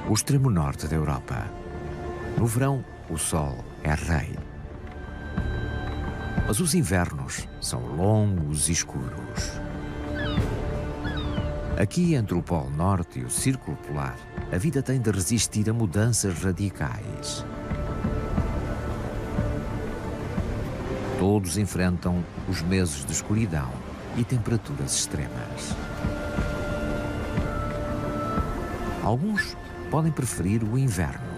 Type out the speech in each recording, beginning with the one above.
O extremo norte da Europa. No verão, o sol é rei. Mas os invernos são longos e escuros. Aqui, entre o Polo Norte e o Círculo Polar, a vida tem de resistir a mudanças radicais. Todos enfrentam os meses de escuridão e temperaturas extremas. Alguns podem preferir o inverno.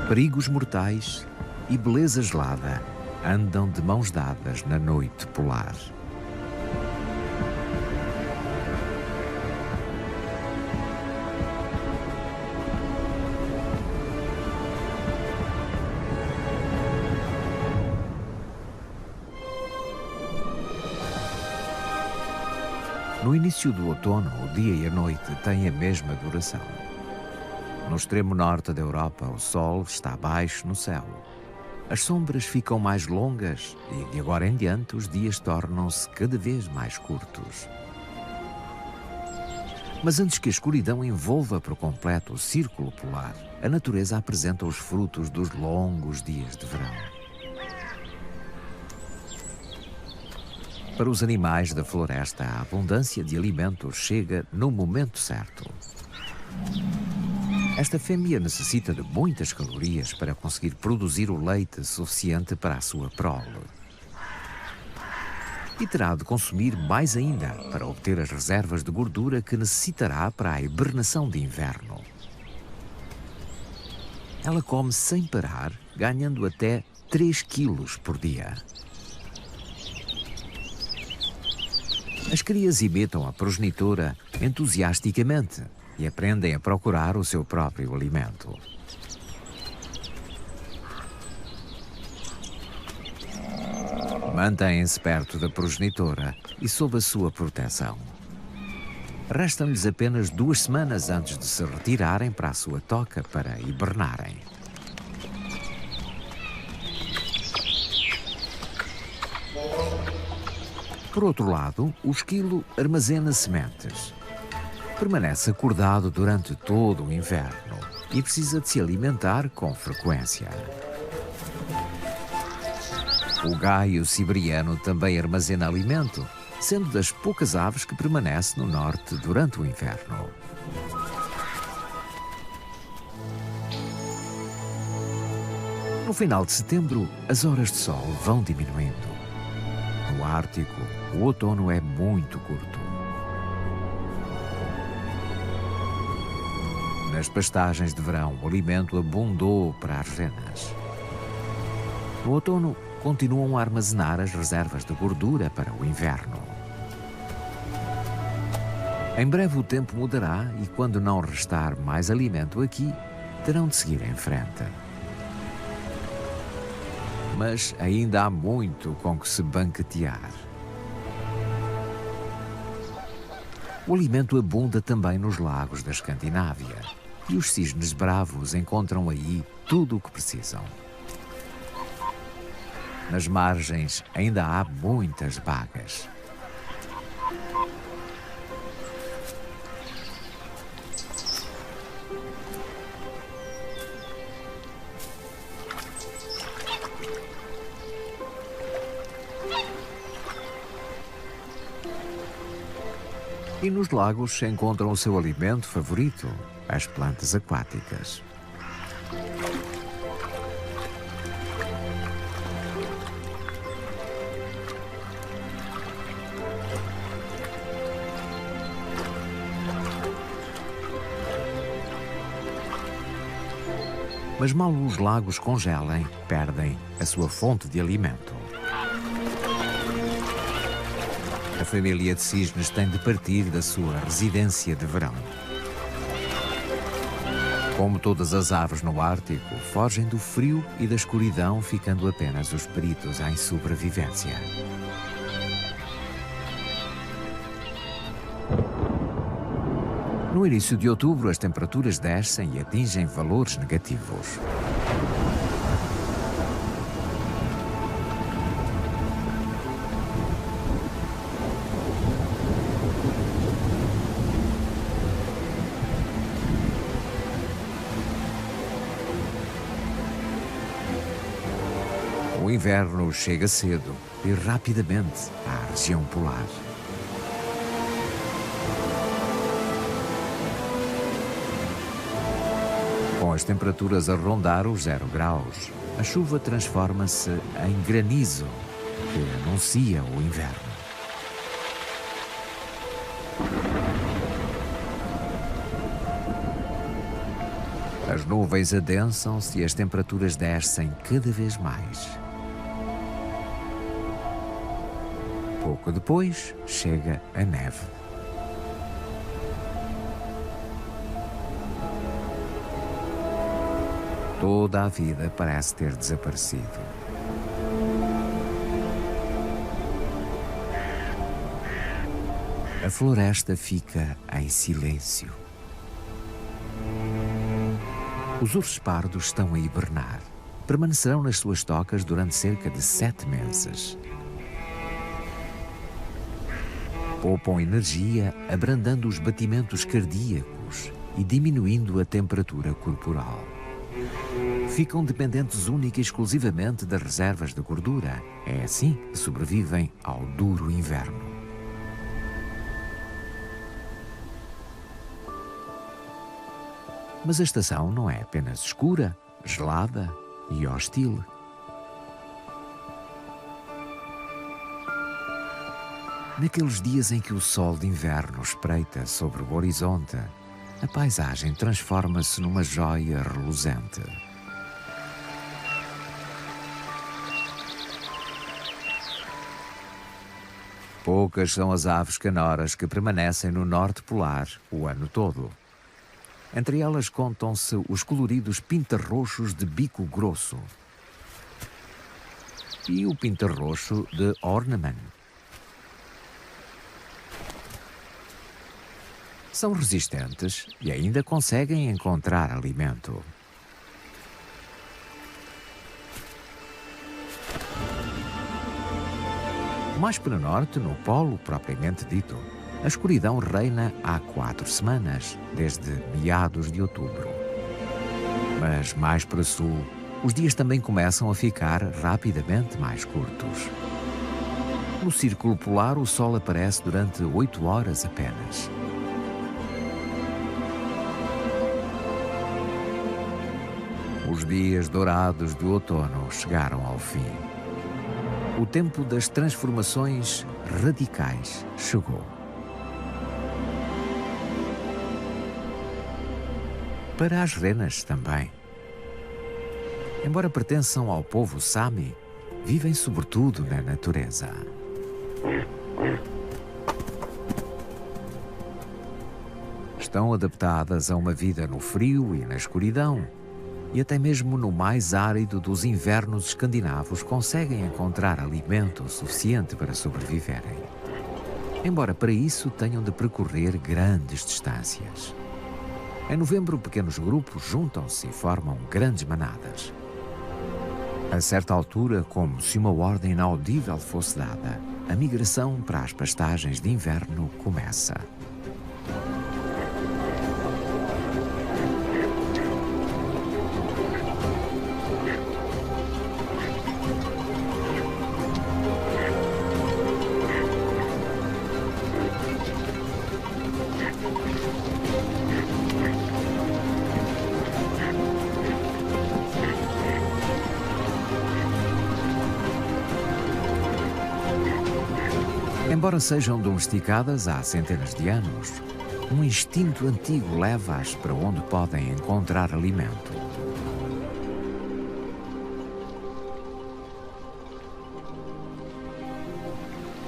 Perigos mortais e beleza gelada andam de mãos dadas na noite polar. No início do outono, o dia e a noite têm a mesma duração. No extremo norte da Europa, o sol está baixo no céu. As sombras ficam mais longas e, de agora em diante, os dias tornam-se cada vez mais curtos. Mas antes que a escuridão envolva por completo o círculo polar, a natureza apresenta os frutos dos longos dias de verão. Para os animais da floresta, a abundância de alimentos chega no momento certo. Esta fêmea necessita de muitas calorias para conseguir produzir o leite suficiente para a sua prole. E terá de consumir mais ainda para obter as reservas de gordura que necessitará para a hibernação de inverno. Ela come sem parar, ganhando até 3 quilos por dia. As crias imitam a progenitora entusiasticamente e aprendem a procurar o seu próprio alimento. Mantêm-se perto da progenitora e sob a sua proteção. Restam-lhes apenas 2 semanas antes de se retirarem para a sua toca para hibernarem. Por outro lado, o esquilo armazena sementes. Permanece acordado durante todo o inverno e precisa de se alimentar com frequência. O gaio siberiano também armazena alimento, sendo das poucas aves que permanece no norte durante o inverno. No final de setembro, as horas de sol vão diminuindo. No Ártico, o outono é muito curto. Nas pastagens de verão, o alimento abundou para as renas. No outono, continuam a armazenar as reservas de gordura para o inverno. Em breve o tempo mudará e, quando não restar mais alimento aqui, terão de seguir em frente. Mas ainda há muito com que se banquetear. O alimento abunda também nos lagos da Escandinávia e os cisnes bravos encontram aí tudo o que precisam. Nas margens ainda há muitas bagas. E nos lagos encontram o seu alimento favorito, as plantas aquáticas. Mas mal os lagos congelem, perdem a sua fonte de alimento. A família de cisnes tem de partir da sua residência de verão. Como todas as aves no Ártico, fogem do frio e da escuridão, ficando apenas os peritos em sobrevivência. No início de outubro, as temperaturas descem e atingem valores negativos. O inverno chega cedo e rapidamente à região polar. Com as temperaturas a rondar os 0 graus, a chuva transforma-se em granizo, que anuncia o inverno. As nuvens adensam-se e as temperaturas descem cada vez mais. Pouco depois, chega a neve. Toda a vida parece ter desaparecido. A floresta fica em silêncio. Os ursos pardos estão a hibernar. Permanecerão nas suas tocas durante cerca de 7 meses. Poupam energia, abrandando os batimentos cardíacos e diminuindo a temperatura corporal. Ficam dependentes única e exclusivamente das reservas de gordura. É assim que sobrevivem ao duro inverno. Mas a estação não é apenas escura, gelada e hostil. Naqueles dias em que o sol de inverno espreita sobre o horizonte, a paisagem transforma-se numa joia reluzente. Poucas são as aves canoras que permanecem no norte polar o ano todo. Entre elas contam-se os coloridos pintarroxos de bico grosso e o pintarroxo de Ornament. São resistentes e ainda conseguem encontrar alimento. Mais para o norte, no polo propriamente dito, a escuridão reina há 4 semanas, desde meados de outubro. Mas mais para o sul, os dias também começam a ficar rapidamente mais curtos. No círculo polar, o sol aparece durante 8 horas apenas. Os dias dourados do outono chegaram ao fim. O tempo das transformações radicais chegou. Para as renas também. Embora pertençam ao povo Sami, vivem sobretudo na natureza. Estão adaptadas a uma vida no frio e na escuridão, e até mesmo no mais árido dos invernos escandinavos conseguem encontrar alimento suficiente para sobreviverem. Embora para isso tenham de percorrer grandes distâncias. Em novembro, pequenos grupos juntam-se e formam grandes manadas. A certa altura, como se uma ordem inaudível fosse dada, a migração para as pastagens de inverno começa. Embora sejam domesticadas há centenas de anos, um instinto antigo leva-as para onde podem encontrar alimento.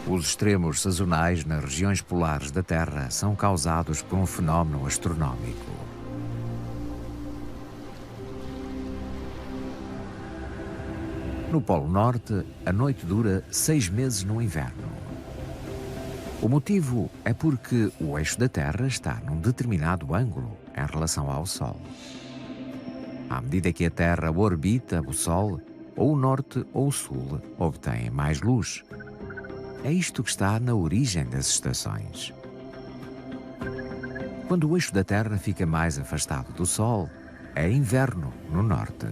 Os extremos sazonais nas regiões polares da Terra são causados por um fenómeno astronómico. No Polo Norte, a noite dura 6 meses no inverno. O motivo é porque o eixo da Terra está num determinado ângulo em relação ao Sol. À medida que a Terra orbita o Sol, ou o Norte ou o Sul obtêm mais luz. É isto que está na origem das estações. Quando o eixo da Terra fica mais afastado do Sol, é inverno no Norte.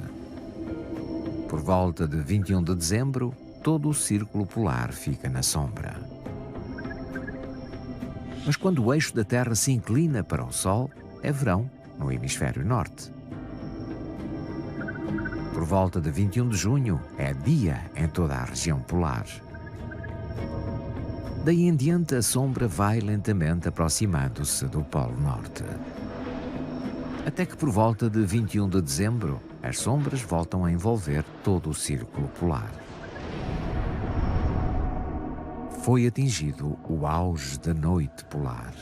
Por volta de 21 de dezembro, todo o círculo polar fica na sombra. Mas quando o eixo da Terra se inclina para o Sol, é verão no hemisfério norte. Por volta de 21 de junho, é dia em toda a região polar. Daí em diante, a sombra vai lentamente aproximando-se do Polo Norte. Até que por volta de 21 de dezembro, as sombras voltam a envolver todo o círculo polar. Foi atingido o auge da noite polar.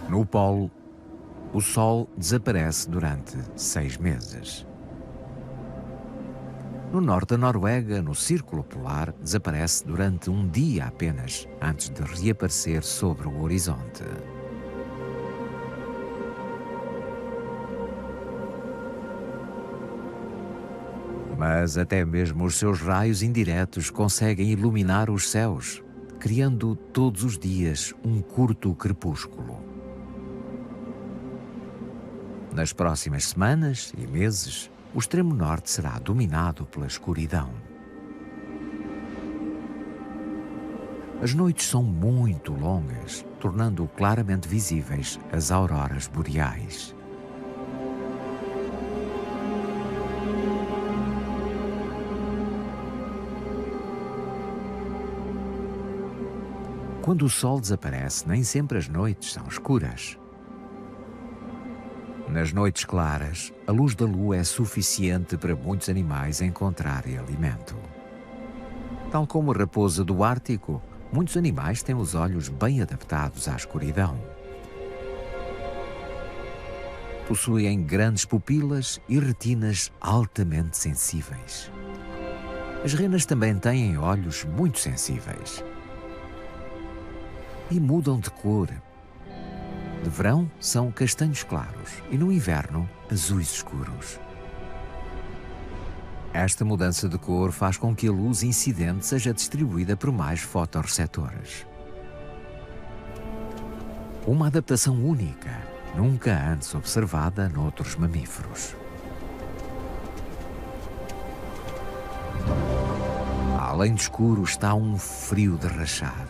No Polo, o Sol desaparece durante 6 meses. No norte da Noruega, no Círculo Polar, desaparece durante um dia apenas, antes de reaparecer sobre o horizonte. Mas até mesmo os seus raios indiretos conseguem iluminar os céus, criando todos os dias um curto crepúsculo. Nas próximas semanas e meses, o extremo norte será dominado pela escuridão. As noites são muito longas, tornando claramente visíveis as auroras boreais. Quando o Sol desaparece, nem sempre as noites são escuras. Nas noites claras, a luz da lua é suficiente para muitos animais encontrarem alimento. Tal como a raposa do Ártico, muitos animais têm os olhos bem adaptados à escuridão. Possuem grandes pupilas e retinas altamente sensíveis. As renas também têm olhos muito sensíveis. E mudam de cor. De verão são castanhos claros e no inverno azuis escuros. Esta mudança de cor faz com que a luz incidente seja distribuída por mais fotorreceptores. Uma adaptação única, nunca antes observada noutros mamíferos. Além de escuro está um frio de rachar.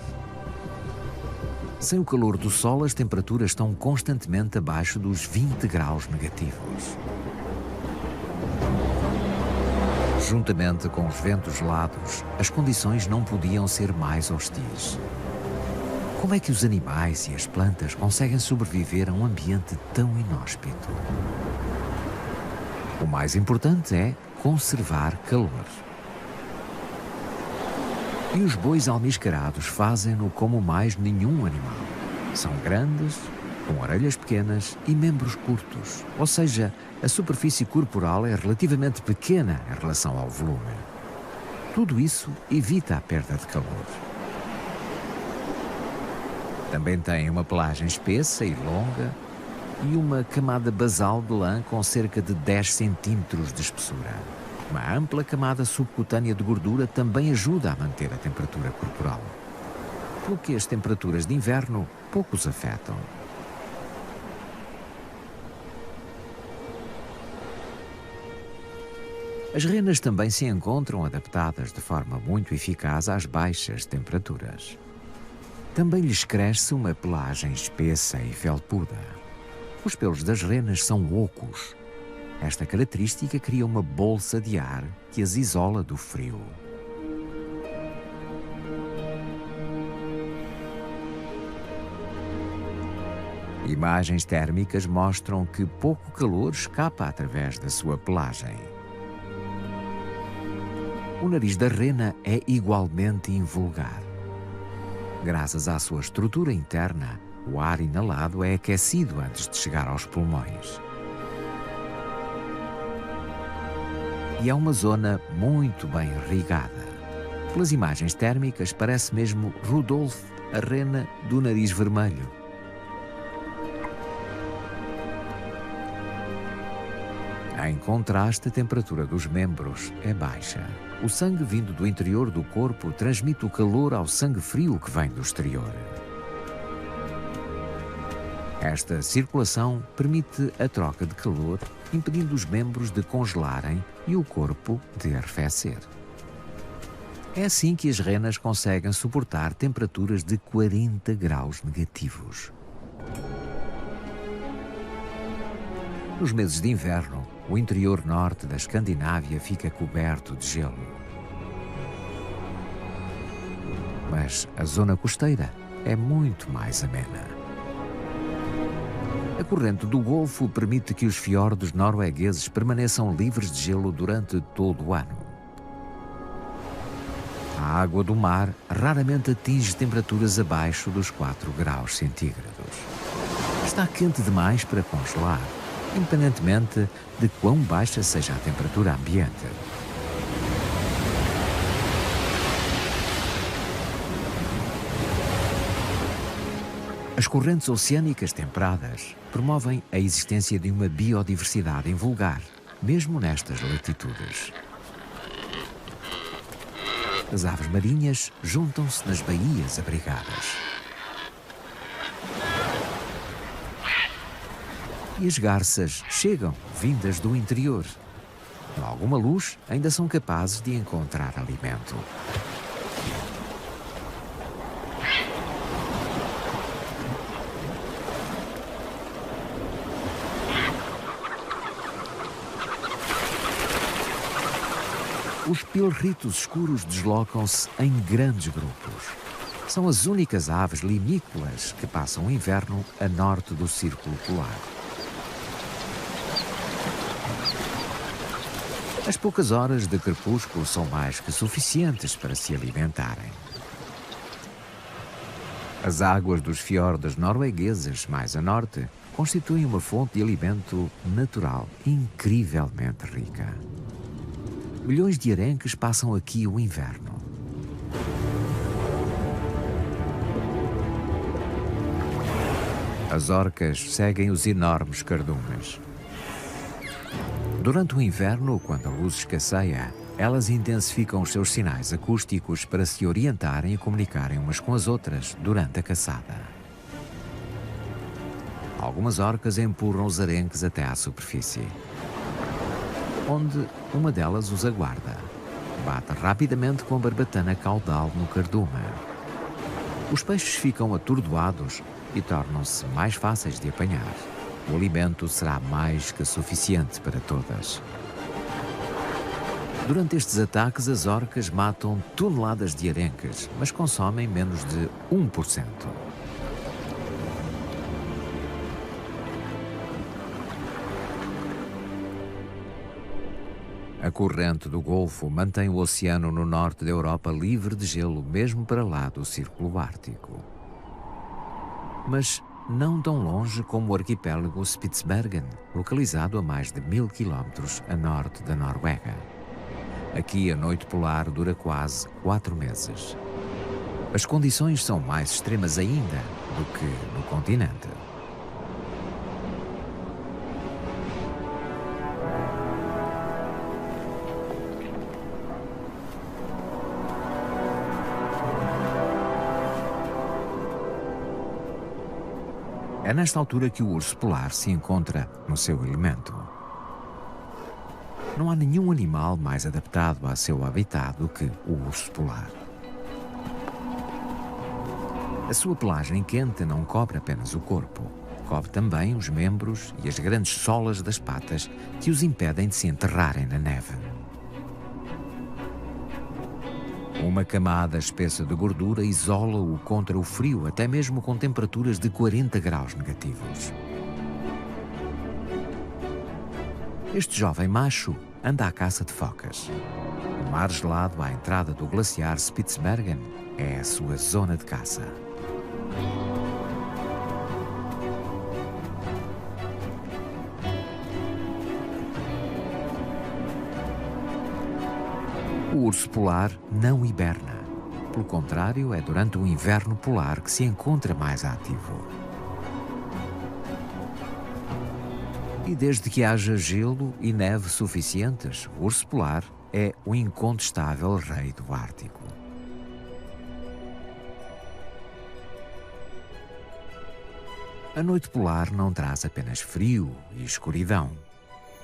Sem o calor do Sol, as temperaturas estão constantemente abaixo dos 20 graus negativos. Juntamente com os ventos gelados, as condições não podiam ser mais hostis. Como é que os animais e as plantas conseguem sobreviver a um ambiente tão inóspito? O mais importante é conservar calor. E os bois almiscarados fazem-no como mais nenhum animal. São grandes, com orelhas pequenas e membros curtos, ou seja, a superfície corporal é relativamente pequena em relação ao volume. Tudo isso evita a perda de calor. Também têm uma pelagem espessa e longa e uma camada basal de lã com cerca de 10 centímetros de espessura. Uma ampla camada subcutânea de gordura também ajuda a manter a temperatura corporal, pelo que as temperaturas de inverno pouco os afetam. As renas também se encontram adaptadas de forma muito eficaz às baixas temperaturas. Também lhes cresce uma pelagem espessa e felpuda. Os pelos das renas são ocos. Esta característica cria uma bolsa de ar que as isola do frio. Imagens térmicas mostram que pouco calor escapa através da sua pelagem. O nariz da rena é igualmente invulgar. Graças à sua estrutura interna, o ar inalado é aquecido antes de chegar aos pulmões. E é uma zona muito bem irrigada. Pelas imagens térmicas, parece mesmo Rudolf, a rena do nariz vermelho. Em contraste, a temperatura dos membros é baixa. O sangue vindo do interior do corpo transmite o calor ao sangue frio que vem do exterior. Esta circulação permite a troca de calor impedindo os membros de congelarem e o corpo de arrefecer. É assim que as renas conseguem suportar temperaturas de 40 graus negativos. Nos meses de inverno, o interior norte da Escandinávia fica coberto de gelo. Mas a zona costeira é muito mais amena. A corrente do Golfo permite que os fiordes noruegueses permaneçam livres de gelo durante todo o ano. A água do mar raramente atinge temperaturas abaixo dos 4 graus centígrados. Está quente demais para congelar, independentemente de quão baixa seja a temperatura ambiente. As correntes oceânicas temperadas promovem a existência de uma biodiversidade invulgar, mesmo nestas latitudes. As aves marinhas juntam-se nas baías abrigadas. E as garças chegam, vindas do interior. Com alguma luz, ainda são capazes de encontrar alimento. Os pilritos escuros deslocam-se em grandes grupos. São as únicas aves limícolas que passam o inverno a norte do Círculo Polar. As poucas horas de crepúsculo são mais que suficientes para se alimentarem. As águas dos fiordes noruegueses mais a norte constituem uma fonte de alimento natural incrivelmente rica. Milhões de arenques passam aqui o inverno. As orcas seguem os enormes cardumes. Durante o inverno, quando a luz escasseia, elas intensificam os seus sinais acústicos para se orientarem e comunicarem umas com as outras durante a caçada. Algumas orcas empurram os arenques até à superfície, onde uma delas os aguarda. Bate rapidamente com a barbatana caudal no cardume. Os peixes ficam atordoados e tornam-se mais fáceis de apanhar. O alimento será mais que suficiente para todas. Durante estes ataques, as orcas matam toneladas de arenques, mas consomem menos de 1%. A corrente do Golfo mantém o oceano no norte da Europa livre de gelo, mesmo para lá do Círculo Ártico. Mas não tão longe como o arquipélago Spitsbergen, localizado a mais de 1000 quilómetros a norte da Noruega. Aqui a noite polar dura quase 4 meses. As condições são mais extremas ainda do que no continente. É nesta altura que o urso polar se encontra no seu elemento. Não há nenhum animal mais adaptado a seu habitat do que o urso polar. A sua pelagem quente não cobre apenas o corpo, cobre também os membros e as grandes solas das patas que os impedem de se enterrarem na neve. Uma camada espessa de gordura isola-o contra o frio, até mesmo com temperaturas de 40 graus negativos. Este jovem macho anda à caça de focas. O mar gelado à entrada do glaciar Spitsbergen é a sua zona de caça. O urso polar não hiberna. Pelo contrário, é durante o inverno polar que se encontra mais ativo. E desde que haja gelo e neve suficientes, o urso polar é o incontestável rei do Ártico. A noite polar não traz apenas frio e escuridão.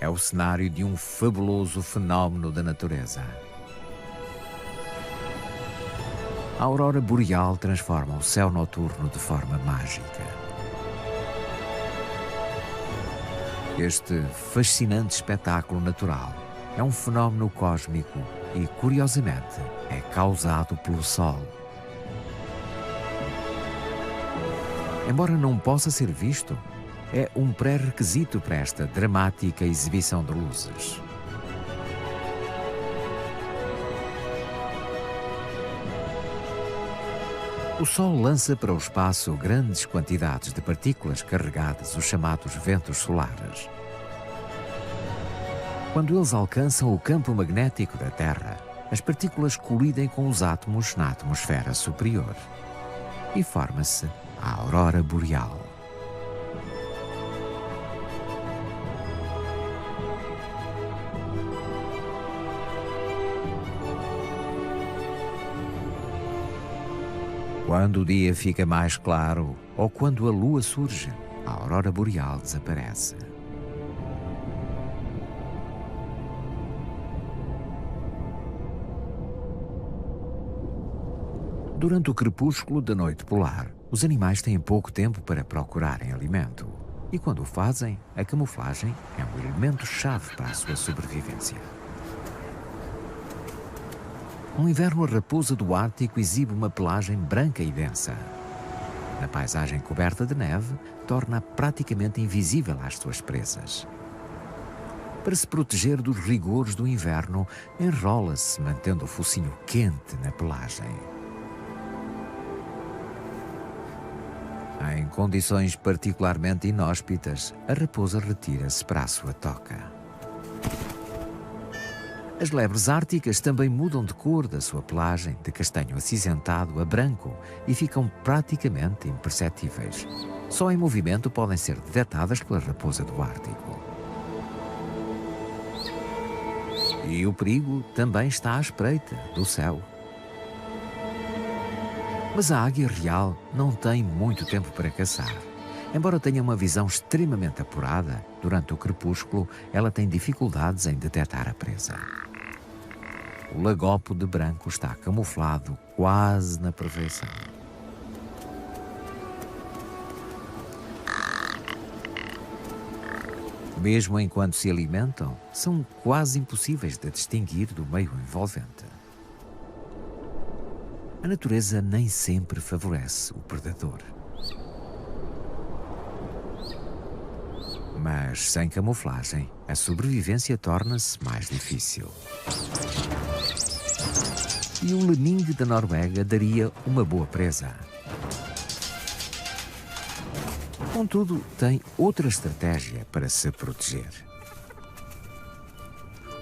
É o cenário de um fabuloso fenómeno da natureza. A aurora boreal transforma o céu noturno de forma mágica. Este fascinante espetáculo natural é um fenómeno cósmico e, curiosamente, é causado pelo Sol. Embora não possa ser visto, é um pré-requisito para esta dramática exibição de luzes. O Sol lança para o espaço grandes quantidades de partículas carregadas, os chamados ventos solares. Quando eles alcançam o campo magnético da Terra, as partículas colidem com os átomos na atmosfera superior e forma-se a aurora boreal. Quando o dia fica mais claro ou quando a lua surge, a aurora boreal desaparece. Durante o crepúsculo da noite polar, os animais têm pouco tempo para procurarem alimento. E quando o fazem, a camuflagem é um elemento-chave para a sua sobrevivência. No inverno, a raposa do Ártico exibe uma pelagem branca e densa. Na paisagem coberta de neve, torna-a praticamente invisível às suas presas. Para se proteger dos rigores do inverno, enrola-se mantendo o focinho quente na pelagem. Em condições particularmente inóspitas, a raposa retira-se para a sua toca. As lebres árticas também mudam de cor da sua pelagem, de castanho acinzentado a branco, e ficam praticamente imperceptíveis. Só em movimento podem ser detectadas pela raposa do Ártico. E o perigo também está à espreita do céu. Mas a águia real não tem muito tempo para caçar. Embora tenha uma visão extremamente apurada, durante o crepúsculo ela tem dificuldades em detectar a presa. O lagopo de branco está camuflado quase na perfeição. Mesmo enquanto se alimentam, são quase impossíveis de distinguir do meio envolvente. A natureza nem sempre favorece o predador. Mas sem camuflagem, a sobrevivência torna-se mais difícil. E o lemingue da Noruega daria uma boa presa. Contudo, tem outra estratégia para se proteger.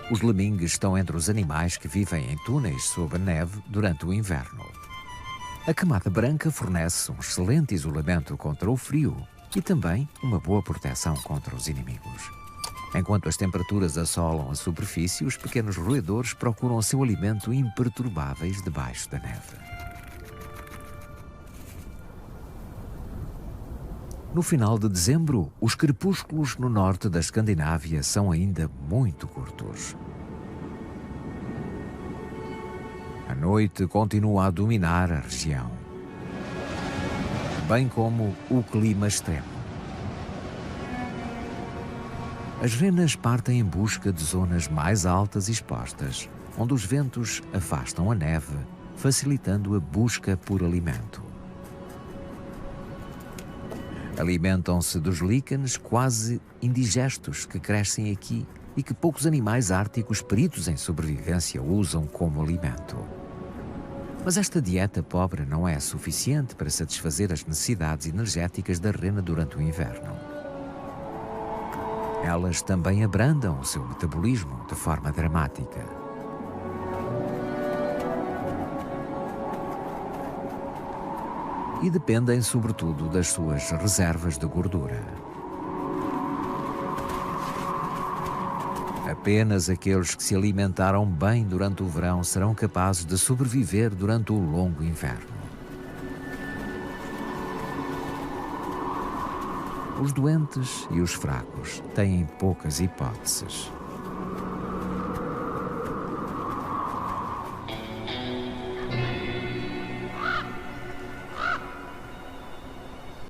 Os lemingues estão entre os animais que vivem em túneis sob a neve durante o inverno. A camada branca fornece um excelente isolamento contra o frio e também uma boa proteção contra os inimigos. Enquanto as temperaturas assolam a superfície, os pequenos roedores procuram o seu alimento imperturbáveis debaixo da neve. No final de dezembro, os crepúsculos no norte da Escandinávia são ainda muito curtos. A noite continua a dominar a região, bem como o clima extremo. As renas partem em busca de zonas mais altas e expostas, onde os ventos afastam a neve, facilitando a busca por alimento. Alimentam-se dos líquenes quase indigestos que crescem aqui e que poucos animais árticos peritos em sobrevivência usam como alimento. Mas esta dieta pobre não é suficiente para satisfazer as necessidades energéticas da rena durante o inverno. Elas também abrandam o seu metabolismo de forma dramática. E dependem, sobretudo, das suas reservas de gordura. Apenas aqueles que se alimentaram bem durante o verão serão capazes de sobreviver durante o longo inverno. Os doentes e os fracos têm poucas hipóteses.